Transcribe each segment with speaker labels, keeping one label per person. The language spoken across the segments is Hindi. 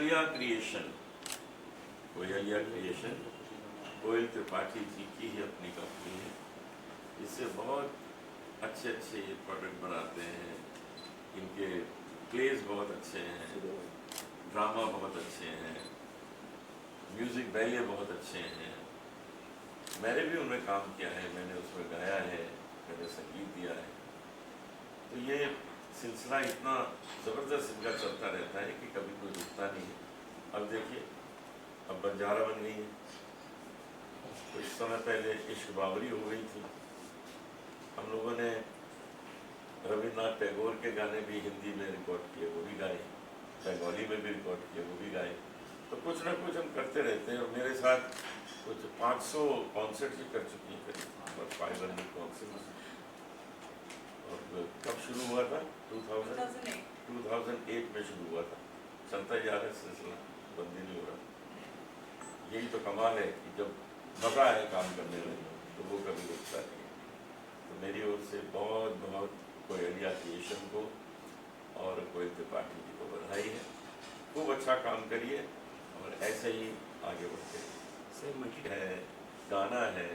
Speaker 1: कोयलिया क्रिएशन, कोयलिया क्रिएशन कोयल त्रिपाठी जी की ही अपनी कंपनी है। इससे बहुत अच्छे अच्छे ये प्रोडक्ट बनाते हैं। इनके प्लेस बहुत अच्छे हैं, ड्रामा बहुत अच्छे हैं, म्यूज़िक बैले बहुत अच्छे हैं। मैंने भी उनमें काम किया है, मैंने उसमें गाया है, मैंने संगीत दिया है। तो ये सिलसिला इतना ज़बरदस्त इनका चलता रहता है कि कभी कोई रुकता नहीं है। अब देखिए, अब बंजारा बन गई है, कुछ समय पहले इश्क बावरी हो गई थी। हम लोगों ने रविन्द्रनाथ टैगोर के गाने भी हिंदी में रिकॉर्ड किए, वो भी गाए, बंगाली में भी रिकॉर्ड किए, वो भी गाए। तो कुछ ना कुछ हम करते रहते हैं। और मेरे साथ कुछ 500 कॉन्सर्ट भी कर चुकी हैं, करीब 500 कॉन्सर्ट। और कब शुरू हुआ था? 2008 में शुरू हुआ था। चलता जा रहा है सिलसिला, बंद नहीं हो रहा। यही तो कमाल है कि जब मज़ा है काम करने में तो वो कभी रुकता नहीं है। तो मेरी ओर से बहुत बहुत कोयलिया क्रिएशन को और कोयल त्रिपाठी जी को बधाई है। खूब अच्छा काम करिए और ऐसे ही आगे बढ़ते है। गाना है,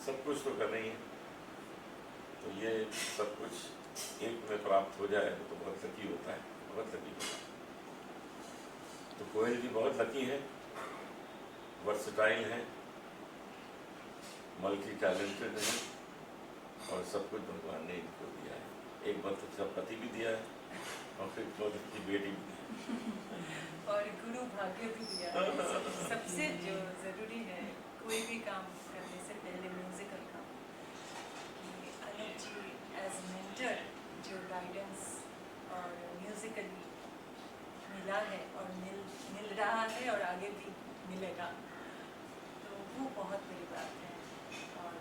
Speaker 1: सब कुछ तो करना ही है। तो ये सब कुछ एक में प्राप्त हो जाए तो बहुत लकी होता है, बहुत लकी होता है। तो कोयल जी बहुत लकी है, वर्सटाइल है, मल्टी टैलेंटेड है और सब कुछ भगवान ने इनको दिया है। एक बहुत अच्छा पति भी दिया है और फिर बहुत अच्छी बेटी भी दी है
Speaker 2: और गुरु भाग्य भी दिया है। सबसे जो ज़रूरी है कोई भी काम करने से पहले म्यूज़िकल काम, अनूप जी एज मेंटर जो गाइडेंस और म्यूज़िकली मिला है और मिल रहा है और आगे भी मिलेगा, तो वो बहुत बड़ी बात है। और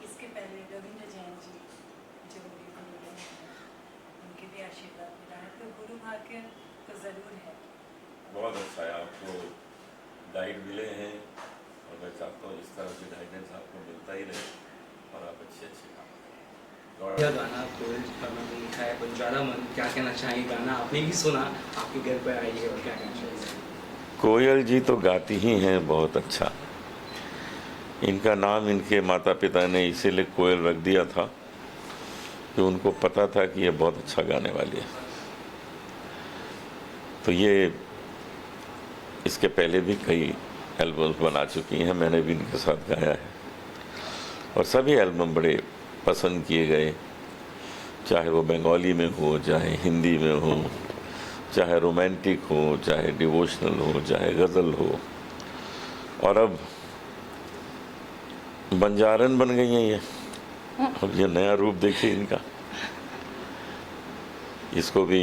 Speaker 2: इसके पहले रविंद्र जैन जी जो मेरे गुरु हैं, उनके भी आशीर्वाद मिला है। तो गुरु भाग्य तो ज़रूर है।
Speaker 1: बहुत अच्छा है, आपको गाइड मिले हैं और मैं चाहता हूँ इस तरह से गाइडेंस आपको मिलता ही रहे और आप अच्छे अच्छे काम करें।
Speaker 3: यह गाना कोयल का मैंने लिखा है बंजारा मन, क्या कहना चाहिए? गाना आपने भी सुना, आपके घर पर आई है और क्या कहना चाहिए?
Speaker 1: कोयल जी तो गाती ही हैं बहुत अच्छा। इनका नाम इनके माता पिता ने इसीलिए कोयल रख दिया था कि उनको पता था कि ये बहुत अच्छा गाने वाली है। तो ये इसके पहले भी कई एल्बम्स बना चुकी हैं, मैंने भी इनके साथ गाया है और सभी एल्बम बड़े पसंद किए गए, चाहे वो बंगाली में हो, चाहे हिंदी में हो, चाहे रोमांटिक हो, चाहे डिवोशनल हो, चाहे गज़ल हो। और अब बंजारन बन गई हैं ये। अब ये नया रूप देखिए इनका। इसको भी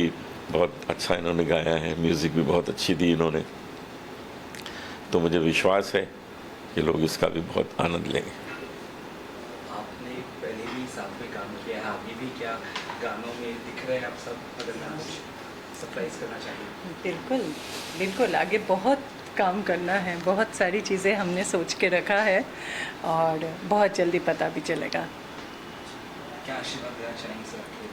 Speaker 1: बहुत अच्छा इन्होंने गाया है, म्यूज़िक भी बहुत अच्छी दी इन्होंने। तो मुझे विश्वास है कि लोग इसका भी बहुत आनंद लेंगे।
Speaker 3: आपने पहले भी साथ में काम किया है, अभी भी क्या गानों में दिख रहे हैं आप सब? अगर मैं कुछ सरप्राइज करना चाहिए।
Speaker 2: बिल्कुल बिल्कुल, आगे बहुत काम करना है, बहुत सारी चीज़ें हमने सोच के रखा है और बहुत जल्दी पता भी चलेगा।
Speaker 3: क्या आशीर्वाद देना चाहेंगे सर आपके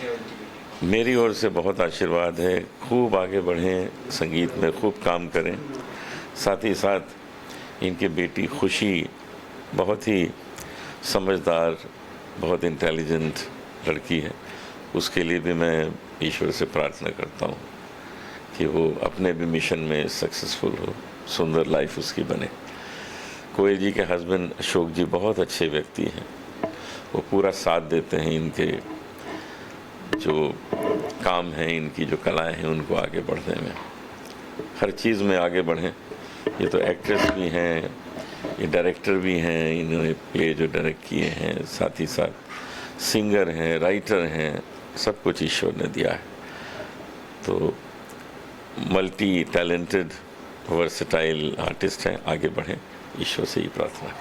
Speaker 3: बेटे?
Speaker 1: मेरी ओर से बहुत आशीर्वाद है, खूब आगे बढ़ें, संगीत में खूब काम करें। साथ ही साथ इनकी बेटी खुशी बहुत ही समझदार, बहुत इंटेलिजेंट लड़की है। उसके लिए भी मैं ईश्वर से प्रार्थना करता हूँ कि वो अपने भी मिशन में सक्सेसफुल हो, सुंदर लाइफ उसकी बने। कोयल जी के हस्बैंड अशोक जी बहुत अच्छे व्यक्ति हैं, वो पूरा साथ देते हैं इनके जो काम हैं, इनकी जो कलाएं हैं उनको आगे बढ़ने में। हर चीज़ में आगे बढ़ें। ये तो एक्ट्रेस भी हैं, ये डायरेक्टर भी हैं, इन्होंने प्ले जो डायरेक्ट किए हैं, साथ ही साथ सिंगर हैं, राइटर हैं, सब कुछ ईश्वर ने दिया है। तो मल्टी टैलेंटेड वर्सेटाइल आर्टिस्ट हैं, आगे बढ़ें, ईश्वर से ही प्रार्थना है।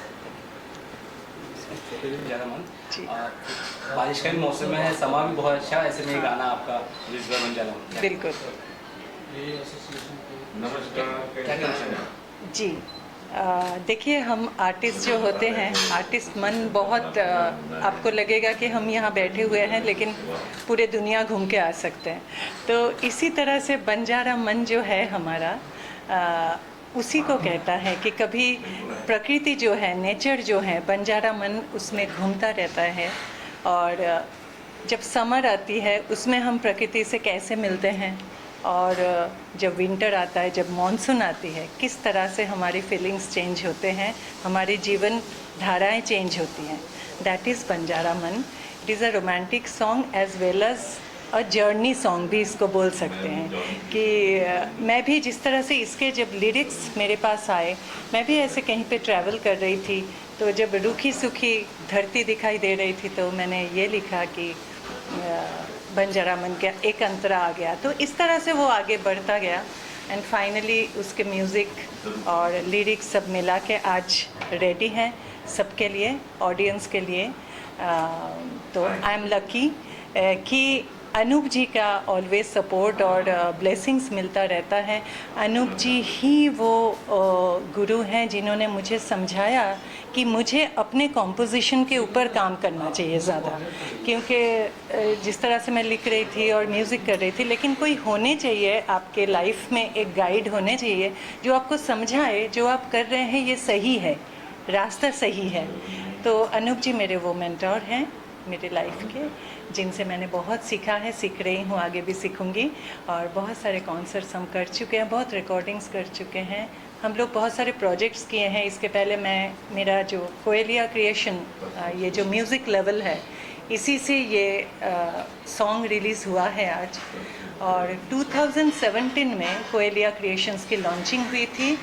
Speaker 3: बारिश का भी मौसम है, समा भी बहुत अच्छा, ऐसे में गाना आपका बन जाना।
Speaker 2: बिल्कुल
Speaker 3: नमस्कार, क्या कहना चाहिए?
Speaker 2: जी, देखिए, हम आर्टिस्ट जो होते हैं, आर्टिस्ट मन बहुत आपको लगेगा कि हम यहाँ बैठे हुए हैं लेकिन पूरे दुनिया घूम के आ सकते हैं। तो इसी तरह से बंजारा मन जो है हमारा, उसी को कहता है कि कभी प्रकृति जो है, नेचर जो है, बंजारा मन उसमें घूमता रहता है। और जब समर आती है उसमें हम प्रकृति से कैसे मिलते हैं, और जब विंटर आता है, जब मॉनसून आती है, किस तरह से हमारी फीलिंग्स चेंज होते हैं, हमारी जीवन धाराएं चेंज होती हैं। दैट इज़ बंजारा मन। It is a romantic song as well as a journey song भी इसको बोल सकते हैं। कि मैं भी जिस तरह से इसके जब लिरिक्स मेरे पास आए, मैं भी ऐसे कहीं पे ट्रैवल कर रही थी, तो जब रूखी सूखी धरती दिखाई दे रही थी तो मैंने ये लिखा कि बंजारा मन का एक अंतरा आ गया। तो इस तरह से वो आगे बढ़ता गया एंड फाइनली उसके म्यूज़िक और लिरिक्स सब मिला के आज रेडी हैं सबके लिए, ऑडियंस के लिए। तो आई एम लकी कि अनूप जी का ऑलवेज सपोर्ट और ब्लेसिंग्स मिलता रहता है। अनूप जी ही वो गुरु हैं जिन्होंने मुझे समझाया कि मुझे अपने कॉम्पोजिशन के ऊपर काम करना चाहिए ज़्यादा, क्योंकि जिस तरह से मैं लिख रही थी और म्यूज़िक कर रही थी, लेकिन कोई होने चाहिए आपके लाइफ में, एक गाइड होने चाहिए जो आपको समझाए जो आप कर रहे हैं ये सही है, रास्ता सही है। तो अनूप जी मेरे वो मेंटोर हैं मेरे लाइफ के, जिनसे मैंने बहुत सीखा है, सीख रही हूँ, आगे भी सीखूँगी। और बहुत सारे कॉन्सर्ट्स हम कर चुके हैं, बहुत रिकॉर्डिंग्स कर चुके हैं, हम लोग बहुत सारे प्रोजेक्ट्स किए हैं। इसके पहले मेरा जो कोएलिया क्रिएशन, ये जो म्यूज़िक लेवल है, इसी से ये सॉन्ग रिलीज़ हुआ है आज। और 2017 में कोएलिया क्रिएशंस की लॉन्चिंग हुई थी,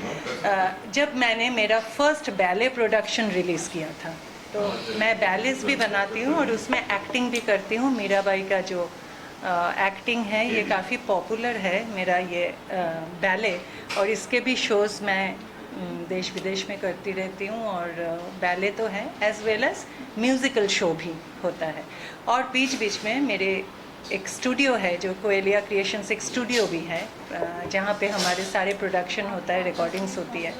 Speaker 2: जब मैंने मेरा फर्स्ट बैले प्रोडक्शन रिलीज़ किया था। तो मैं बैलेस भी बनाती हूँ और उसमें एक्टिंग भी करती हूँ। मीराबाई का जो एक्टिंग है ये काफ़ी पॉपुलर है, मेरा ये बैले, और इसके भी शोज़ मैं देश विदेश में करती रहती हूँ। और बैले तो है as well as musical show भी होता है। और बीच बीच में मेरे एक स्टूडियो है, जो कोएलिया क्रिएशंस एक स्टूडियो भी है, जहाँ पे हमारे सारे प्रोडक्शन होता है, रिकॉर्डिंग्स होती है।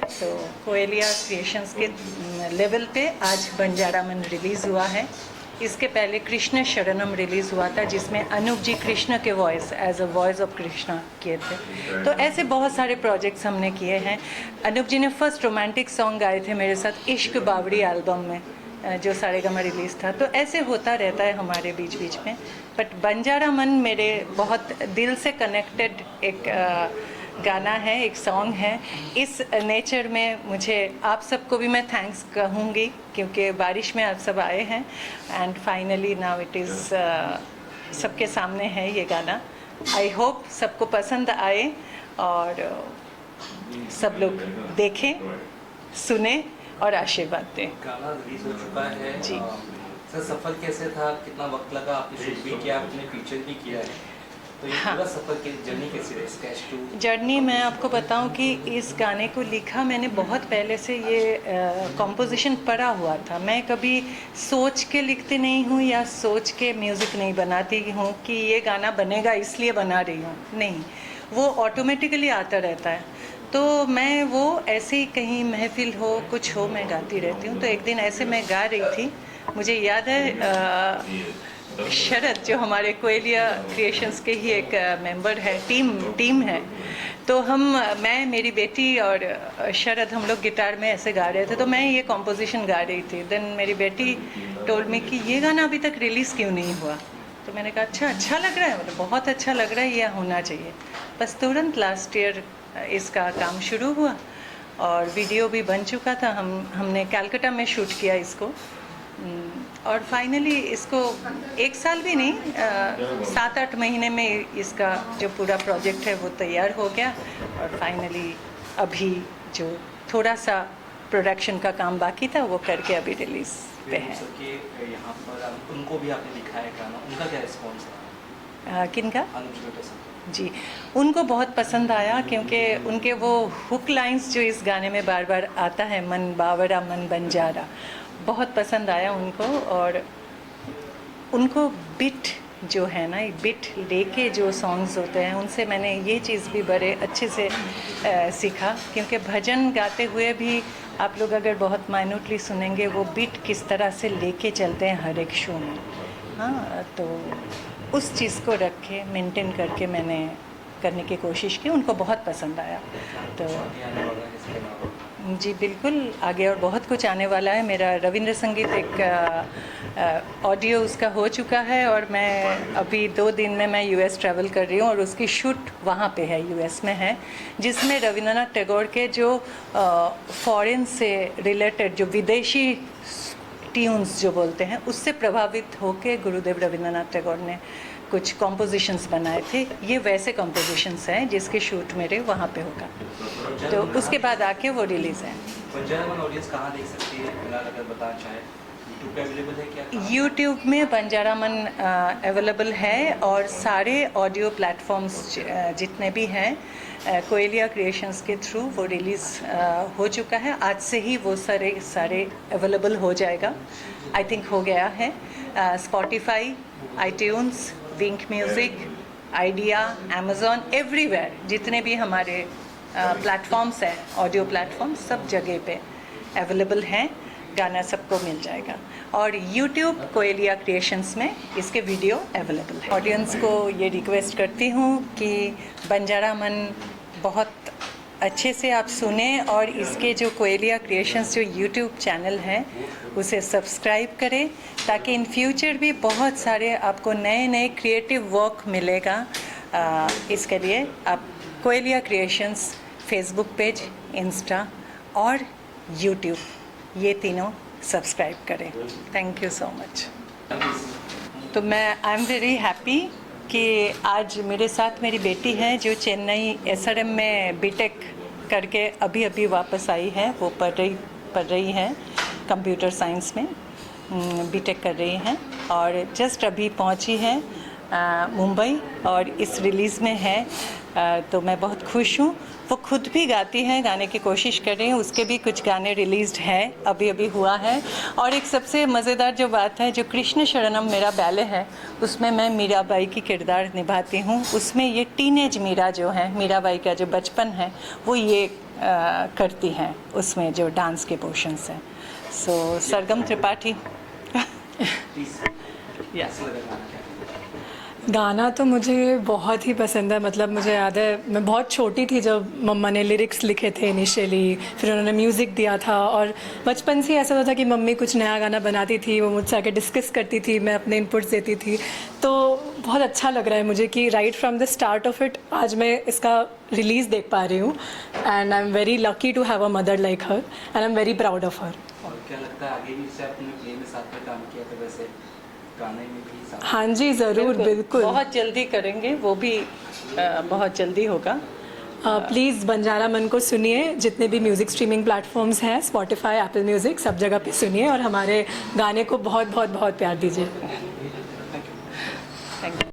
Speaker 2: तो कोएलिया क्रिएशंस के लेवल पे आज बंजारा मन रिलीज़ हुआ है। इसके पहले कृष्ण शरणम रिलीज़ हुआ था, जिसमें अनूप जी कृष्ण के voice as a voice of Krishna किए थे। तो ऐसे बहुत सारे प्रोजेक्ट्स हमने किए हैं। अनूप जी ने फर्स्ट रोमांटिक सॉन्ग गाए थे मेरे साथ इश्क बावड़ी एल्बम में, जो सारेगामा रिलीज़ था। तो ऐसे होता रहता है हमारे बीच बीच में। बट बंजारा मन मेरे बहुत दिल से कनेक्टेड एक गाना है, एक सॉन्ग है। इस नेचर में मुझे आप सबको भी मैं थैंक्स कहूँगी, क्योंकि बारिश में आप सब आए हैं and finally now it is सबके सामने है ये गाना। आई होप सबको पसंद आए और सब लोग देखें, सुने और आशीर्वाद दें।
Speaker 3: गाना रिलीज हो चुका है
Speaker 2: जी।
Speaker 3: सर सफ़र कैसे था, कितना वक्त लगा, आपने शूट भी किया, आपने फीचर भी किया है, तो ये पूरा सफ़र की जर्नी कैसी रही? स्केच टू
Speaker 2: जर्नी मैं आपको बताऊं कि इस गाने को लिखा मैंने बहुत पहले से, ये कॉम्पोजिशन पड़ा हुआ था। मैं कभी सोच के लिखती नहीं हूँ या सोच के म्यूज़िक नहीं बनाती हूँ कि ये गाना बनेगा इसलिए बना रही हूँ, नहीं, वो ऑटोमेटिकली आता रहता है। तो मैं वो ऐसे ही कहीं महफिल हो, कुछ हो, मैं गाती रहती हूँ। तो एक दिन ऐसे मैं गा रही थी, मुझे याद है शरद जो हमारे कोएलिया क्रिएशंस के ही एक मेंबर है, टीम है, तो मैं, मेरी बेटी और शरद, हम लोग गिटार में ऐसे गा रहे थे। तो मैं ये कॉम्पोजिशन गा रही थी। देन मेरी बेटी टोल्ड मी कि ये गाना अभी तक रिलीज़ क्यों नहीं हुआ। तो मैंने कहा अच्छा लग रहा है, मतलब बहुत अच्छा लग रहा है, ये होना चाहिए। बस तुरंत लास्ट ईयर इसका काम शुरू हुआ और वीडियो भी बन चुका था। हमने कलकत्ता में शूट किया इसको, और फाइनली इसको 1 साल भी नहीं, 7-8 महीने में इसका जो पूरा प्रोजेक्ट है वो तैयार हो गया। और फाइनली अभी जो थोड़ा सा प्रोडक्शन का काम बाकी था वो करके अभी रिलीज़ पे है।
Speaker 3: यहाँ पर उनको भी आपने दिखाया गाना, उनका क्या रिस्पॉन्स है?
Speaker 2: किनका? जी, उनको बहुत पसंद आया, क्योंकि उनके वो हुक लाइंस जो इस गाने में बार बार आता है, मन बावरा मन बंजारा, बहुत पसंद आया उनको। और उनको बिट जो है ना, एक बिट लेके जो सॉन्ग्स होते हैं, उनसे मैंने ये चीज़ भी बड़े अच्छे से सीखा, क्योंकि भजन गाते हुए भी आप लोग अगर बहुत माइन्यूटली सुनेंगे वो बिट किस तरह से लेके चलते हैं हर एक शो में। हाँ, तो उस चीज़ को रख के मेंटेन करके मैंने करने की कोशिश की, उनको बहुत पसंद आया। तो जी बिल्कुल, आगे और बहुत कुछ आने वाला है। मेरा रविंद्र संगीत एक ऑडियो उसका हो चुका है, और मैं अभी 2 दिन में मैं यूएस ट्रैवल कर रही हूँ, और उसकी शूट वहाँ पे है, यूएस में है, जिसमें रविंद्रनाथ टैगोर के जो फॉरेन से रिलेटेड जो विदेशी ट्यून्स जो बोलते हैं, उससे प्रभावित होके गुरुदेव रविंद्रनाथ टैगोर ने कुछ कॉम्पोजिशंस बनाए थे। ये वैसे कॉम्पोजिशंस हैं जिसके शूट मेरे वहाँ पे होगा, तो उसके बाद आके वो रिलीज़ है।
Speaker 3: बंजारा मन ऑडियंस कहाँ देख सकती है, फिलहाल अगर बताना चाहे? यूट्यूब पे अवेलेबल है क्या?
Speaker 2: यूट्यूब में बंजारा मन अवेलेबल है, और सारे ऑडियो प्लेटफॉर्म्स जितने भी हैं, कोएलिया क्रिएशंस के थ्रू वो रिलीज़ हो चुका है। आज से ही वो सारे अवेलेबल हो जाएगा, आई थिंक हो गया है। स्पॉटिफाई, आईट्यून्स, विंक म्यूज़िक, आइडिया, अमेज़ॉन, एवरीवेयर जितने भी हमारे प्लेटफॉर्म्स हैं, ऑडियो प्लेटफॉर्म्स, सब जगह पे अवेलेबल हैं। गाना सबको मिल जाएगा, और यूट्यूब कोएलिया क्रिएशंस में इसके वीडियो अवेलेबल है। ऑडियंस को ये रिक्वेस्ट करती हूँ कि बंजारा मन बहुत अच्छे से आप सुने, और इसके जो कोएलिया क्रिएशंस जो यूट्यूब चैनल है उसे सब्सक्राइब करें, ताकि इन फ्यूचर भी बहुत सारे आपको नए नए क्रिएटिव वर्क मिलेगा। इसके लिए आप कोएलिया क्रिएशंस फेसबुक पेज, इंस्टा और यूट्यूब, ये तीनों सब्सक्राइब करें। Thank you so much. तो मैं आई एम वेरी हैप्पी कि आज मेरे साथ मेरी बेटी है, जो चेन्नई एसआरएम में बीटेक करके अभी वापस आई है। वो पढ़ रही है कंप्यूटर साइंस में, बीटेक कर रही हैं, और जस्ट अभी पहुंची है मुंबई, और इस रिलीज़ में है। तो मैं बहुत खुश हूँ। वो खुद भी गाती हैं, गाने की कोशिश कर रही हैं, उसके भी कुछ गाने रिलीज़्ड है, अभी हुआ है। और एक सबसे मज़ेदार जो बात है, जो कृष्ण शरणम मेरा बैले है, उसमें मैं मीराबाई की किरदार निभाती हूँ। उसमें ये टीनेज मीरा जो है, मीराबाई का जो बचपन है, वो ये करती हैं उसमें जो डांस के पोर्शंस हैं। सो सरगम त्रिपाठी।
Speaker 4: गाना तो मुझे बहुत ही पसंद है। मतलब मुझे याद है, मैं बहुत छोटी थी जब मम्मा ने लिरिक्स लिखे थे इनिशियली, फिर उन्होंने म्यूज़िक दिया था, और बचपन से ऐसा होता था कि मम्मी कुछ नया गाना बनाती थी, वो मुझसे आके डिस्कस करती थी, मैं अपने इनपुट्स देती थी। तो बहुत अच्छा लग रहा है मुझे कि right from the start of it आज मैं इसका रिलीज़ देख पा रही हूँ, and I am very lucky to have a mother like her, and I am very proud of her.
Speaker 3: और क्या लगता है आगे भी इससे आपने प्ले में साथ में काम किया था, वैसे गाने में भी साथ?
Speaker 4: हाँ जी, ज़रूर, बिल्कुल।
Speaker 2: बहुत जल्दी करेंगे, वो भी बहुत जल्दी होगा।
Speaker 4: प्लीज़ बंजारा मन को सुनिए, जितने भी म्यूज़िक स्ट्रीमिंग प्लेटफॉर्म्स हैं, स्पॉटिफाई, एप्पल म्यूज़िक, सब जगह पे सुनिए, और हमारे गाने को बहुत बहुत बहुत प्यार दीजिए।
Speaker 2: Thank you.